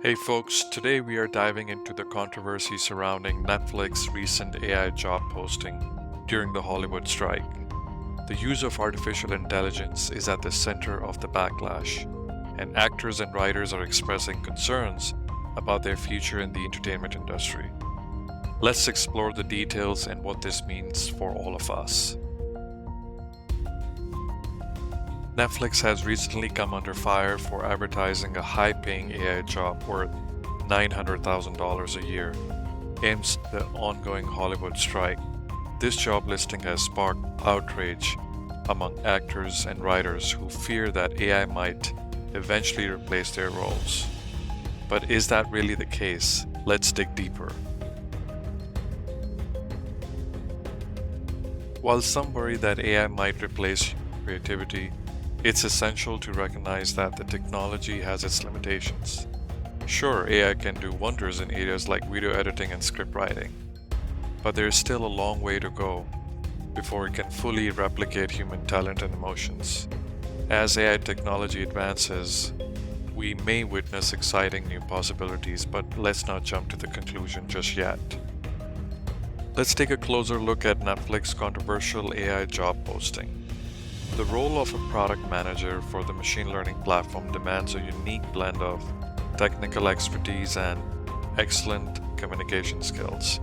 Hey folks, today we are diving into the controversy surrounding Netflix's recent AI job posting during the Hollywood strike. The use of artificial intelligence is at the center of the backlash, and actors and writers are expressing concerns about their future in the entertainment industry. Let's explore the details and what this means for all of us. Netflix has recently come under fire for advertising a high-paying AI job worth $900,000 a year amidst the ongoing Hollywood strike. This job listing has sparked outrage among actors and writers who fear that AI might eventually replace their roles. But is that really the case? Let's dig deeper. While some worry that AI might replace creativity, it's essential to recognize that the technology has its limitations. Sure, AI can do wonders in areas like video editing and script writing, but there is still a long way to go before it can fully replicate human talent and emotions. As AI technology advances, we may witness exciting new possibilities, but let's not jump to the conclusion just yet. Let's take a closer look at Netflix's controversial AI job posting. The role of a product manager for the machine learning platform demands a unique blend of technical expertise and excellent communication skills.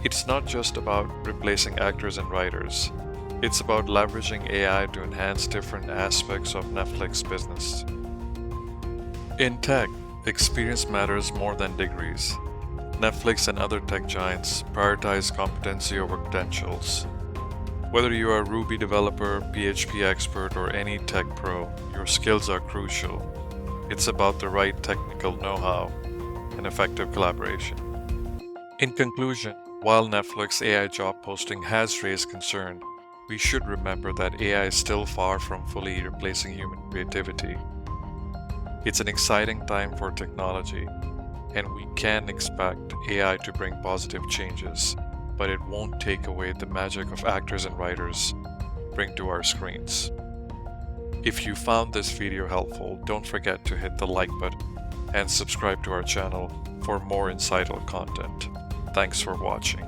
It's not just about replacing actors and writers. It's about leveraging AI to enhance different aspects of Netflix's business. In tech, experience matters more than degrees. Netflix and other tech giants prioritize competency over credentials. Whether you are a Ruby developer, PHP expert, or any tech pro, your skills are crucial. It's about the right technical know-how and effective collaboration. In conclusion, while Netflix AI job posting has raised concern, we should remember that AI is still far from fully replacing human creativity. It's an exciting time for technology, and we can expect AI to bring positive changes, but it won't take away the magic of actors and writers bring to our screens. If you found this video helpful, don't forget to hit the like button and subscribe to our channel for more insightful content. Thanks for watching.